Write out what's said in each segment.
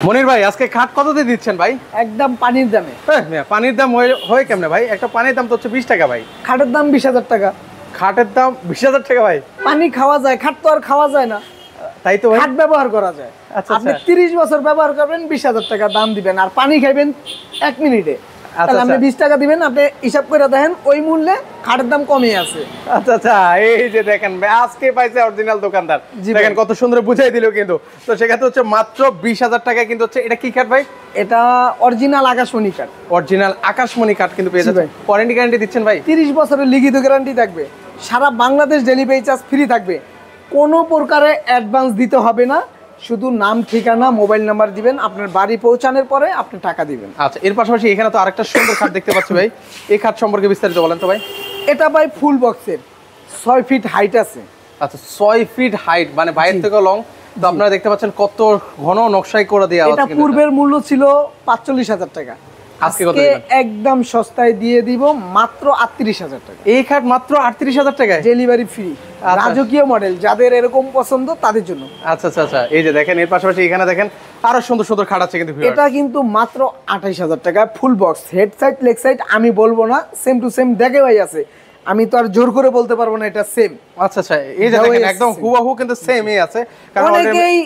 মনির ভাই আজকে খাট কত দিয়ে দিচ্ছেন ভাই? একদম পানির দামে। পানির দাম হয় কেমনে ভাই? একটা পানির দাম তো হচ্ছে 20 টাকা ভাই। খাটের দাম 20,000 টাকা। খাটের দাম 20,000 টাকা ভাই? পানি খাওয়া যায়, খাট তো আর খাওয়া যায় না। তাই তো ভাই, খাট ব্যবহার করা যায়। আচ্ছা আপনি 30 বছর ব্যবহার করবেন, 20,000 টাকা দাম দিবেন, আর পানি খাইবেন 1 মিনিটে, তাহলে আপনি 20 টাকা দিবেন। আপনি হিসাব করে দেখেন ওই মূল্যে খাটের দাম কমই আছে। আচ্ছা আচ্ছা, এই যে দেখেন ভাই আজকে পাইছে অরিজিনাল দোকানদার, দেখেন কত সুন্দর বুঝাই দিল কিন্তু। তো সেক্ষেত্রে হচ্ছে মাত্র 20,000 টাকা কিন্তু হচ্ছে। এটা কি কাঠ ভাই? এটা অরিজিনাল আকাশমণি কাঠ। অরিজিনাল আকাশমণি কাঠ কিন্তু পেয়ে যাবেন। ওয়ারেন্টি গ্যারান্টি দিচ্ছেন ভাই? 30 বছরের লিখিত গ্যারান্টি থাকবে। সারা বাংলাদেশ ডেলিভারি চার্জ ফ্রি থাকবে। কোনো প্রকারে অ্যাডভান্স দিতে হবে না, শুধু নাম, ঠিকানা, মোবাইল নাম্বার দিবেন। আপনার বাড়ি পৌঁছানোর পরে আপনি টাকা দিবেন। আচ্ছা, এর পাশাপাশি এখানে তো আরেকটা সুন্দর খাট দেখতে পাচ্ছি ভাই, এই খাট সম্পর্কে বিস্তারিত বলেন তো ভাই। এটা ভাই ফুল বক্সের, 6 ফিট হাইট আছে। আচ্ছা, 6 ফিট হাইট, মানে বাইরে থেকে লং। তো আপনারা দেখতে পাচ্ছেন কত ঘন নকশাই করে দেওয়া আছে। এটা পূর্বের মূল্য ছিল 45,000 টাকা, আজকে একদম সস্তায় দিয়ে দিব মাত্র 38,000 টাকা। এই খাট মাত্র 38,000 টাকায়, ডেলিভারি ফ্রি। রাজকীয় মডেল, যাদের এরকম পছন্দ তাদের জন্য। আচ্ছা আচ্ছা আচ্ছা, এই যে দেখেন এর পাশাপাশি এখানে দেখেন আরো সুন্দর সুন্দর খাট আছে কিন্তু। এটা কিন্তু মাত্র 28,000 টাকা, full box, head side, leg side আমি বলবো না, সেম টু সেম দেখে ভাই আছে, আমি তো আর জোর করে বলতে পারবো না এটা সেম। আচ্ছা আচ্ছা, এই যে দেখেন একদম হুবহু কিন্তু সেমই আছে। কারণ অনেকেই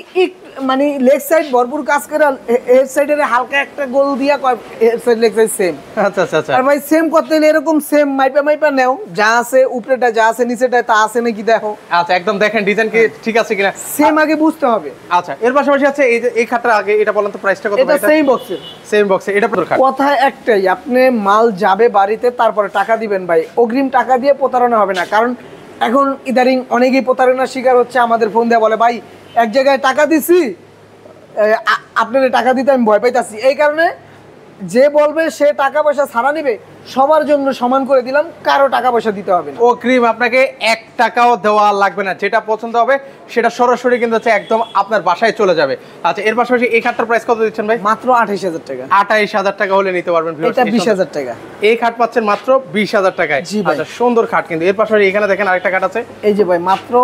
মানে লেগ সাইড ভরপুর কাজ করে, হেড সাইডের হালকা একটা গোল দিয়া কয় head side leg side same. আচ্ছা আচ্ছা আচ্ছা, আর ভাই সেম করতে হলে এরকম সেম মাইপা নাও, যা আছে উপরেটা যা আছে নিচেটা তা আছে নাকি দেখো। আচ্ছা, একদম দেখেন ডিজাইন কি ঠিক আছে কিনা, সেম আগে বুঝতে হবে। আচ্ছা, এর পাশাপাশি আছে এই যে এই খাটটা, আগে এটা বলেন তো প্রাইসটা কত? এটা সেম বক্সের, সেম বক্সে। এটা কত খাট? কথা একটাই, আপনি মাল যাবে বাড়িতে, তারপরে টাকা দিবেন ভাই। অগ্রিম টাকা দিয়ে প্রতারণা হবে না, কারণ এখন ইদারিং অনেকেই প্রতারণার শিকার হচ্ছে। আমাদের ফোন দিয়ে বলে ভাই এক জায়গায় টাকা দিছি, আপনার টাকা দিতে আমি ভয় পাইতাছি। এই কারণে যে বলবে সে টাকা পয়সা ছাড়া নিবে, সবার জন্য সমান করে দিলাম, কারো টাকা পয়সা দিতে হবে না। অগ্রিম আপনাকে 1 টাকাও দেওয়া লাগবে না, যেটা পছন্দ হবে সেটা সরাসরি কিন্তু হচ্ছে একদম আপনার বাসায় চলে যাবে। আচ্ছা, এর পাশাপাশি এই খাটটার প্রাইস কত দিচ্ছেন ভাই? মাত্র 28,000 টাকা। 28,000 টাকা হলে নিতে পারবেন। এটা 20,000 টাকা। এই খাট পাচ্ছেন মাত্র 20,000 টাকায়। আচ্ছা, সুন্দর খাট কিন্তু। এর পাশাপাশি এখানে দেখেন আরেকটা খাট আছে, এই যে ভাই মাত্র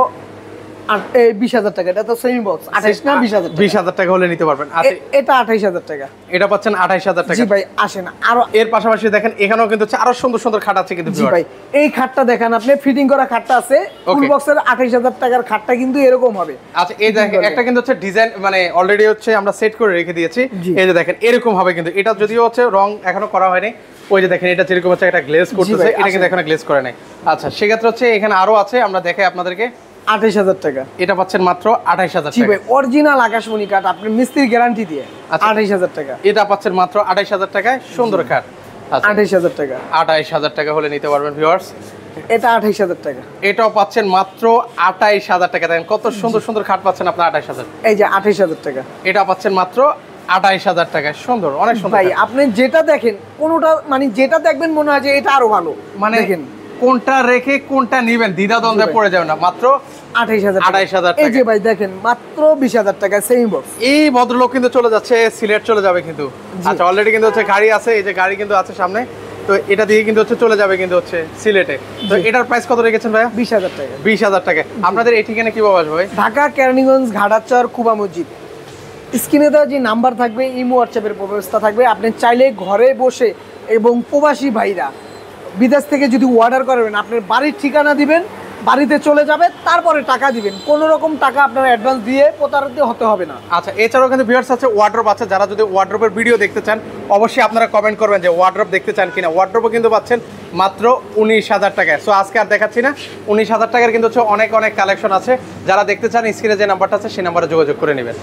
20,000 টাকা। এটা তো সেমি বক্স, 28 না 20,000 টাকা। 20,000 টাকা হলে নিতে পারবেন। আচ্ছা, এটা 28,000 টাকা। এটা পাচ্ছেন 28,000 টাকা। জি ভাই, আসেন আরো। এর পাশাপাশি দেখেন এখানেও কিন্তু আরো সুন্দর সুন্দর খাট আছে কিন্তু। জি ভাই, এই খাটটা দেখেন আপনি, ফিটিং করা খাটটা আছে, ফুল বক্সের 28,000 টাকার খাটটা কিন্তু এরকম হবে। আচ্ছা, এই দেখেন একটা কিন্তু হচ্ছে ডিজাইন, মানে অলরেডি হচ্ছে আমরা সেট করে রেখে দিয়েছি। এই যে দেখেন এরকম হবে কিন্তু। এটা যদিও হচ্ছে রং এখনো করা হয়নি, ওই যে দেখেন এটা যেরকম হচ্ছে একটা গ্লেজ করতেছে, এটা কিন্তু এখনো গ্লেজ করে নাই। আচ্ছা, সেক্ষেত্রে হচ্ছে এখানে আরো আছে, আমরা দেখাই আপনাদেরকে। 28,000 টাকা। এটা পাচ্ছেন মাত্র 28,000 টাকা। জি ভাই, অরিজিনাল আকাশমণি কাঠ, আপনি মিস্ত্রি গ্যারান্টি দিয়ে। 28,000 টাকা। এটা পাচ্ছেন মাত্র 28,000 টাকায়, সুন্দর খাট। 28,000 টাকা। 28,000 টাকা হলে নিতে পারবেন ভিউয়ার্স। এটা 28,000 টাকা। এটাও পাচ্ছেন মাত্র 28,000 টাকা। দেখেন কত সুন্দর সুন্দর খাট পাচ্ছেন আপনার 28,000। এই যে 28,000 টাকা। এটা পাচ্ছেন মাত্র 28,000 টাকায়, সুন্দর, অনেক সুন্দর ভাই। আপনি যেটা দেখেন কোনটা, মানে যেটা দেখবেন মনে হয় যে এটা আরো ভালো, মানে দেখেন কোনটা রেখে কোনটা নেবেন দ্বিধা দ্বন্দ্বে পড়ে যাবে না। মাত্র 28,000 টাকা। এই যে ভাই দেখেন মাত্র 20,000 টাকা সেমি বক্স। এই ভদ্রলোক কিন্তু চলে যাচ্ছে সিলেট, চলে যাবে কিন্তু। আচ্ছা, অলরেডি কিন্তু হচ্ছে গাড়ি আছে, এই যে গাড়ি কিন্তু আছে সামনে, তো এটা দিয়ে কিন্তু হচ্ছে চলে যাবে কিন্তু হচ্ছে সিলেটে। তো এটার প্রাইস কত রেখেছেন ভাইয়া? 20,000 টাকা। 20,000 টাকা। আপনাদের এই ঠিকানা কিভাবে আসবে ভাই? ঢাকা কেরানীগঞ্জ ঘাটাচর কুবা মসজিদ। স্ক্রিনে দেওয়া যে নাম্বার থাকবে, ইমো হোয়াটসঅ্যাপের ব্যবস্থা থাকবে। আপনি চাইলে ঘরে বসে, এবং প্রবাসী ভাইরা বিদেশ থেকে যদি অর্ডার করবেন, আপনার বাড়ির ঠিকানা দিবেন, বাড়িতে চলে যাবে, তারপরে টাকা দিবেন। কোনো রকম টাকা আপনার অ্যাডভান্স দিয়ে প্রতারিত হতে হবে না। আচ্ছা, এছাড়াও কিন্তু ভিউয়ার্স আছে ওয়ার্ড্রপ আছে, যারা যদি ওয়ার্ড্রপের ভিডিও দেখতে চান অবশ্যই আপনারা কমেন্ট করবেন যে ওয়ার্ড্রপ দেখতে চান কিনা। ওয়ার্ড্রপও কিন্তু পাচ্ছেন মাত্র 19,000 টাকায়। সো আজকে আর দেখাচ্ছি না, 19,000 টাকার কিন্তু হচ্ছে অনেক অনেক কালেকশন আছে। যারা দেখতে চান স্ক্রিনে যে নাম্বারটা আছে সেই নাম্বারে যোগাযোগ করে নেবেন।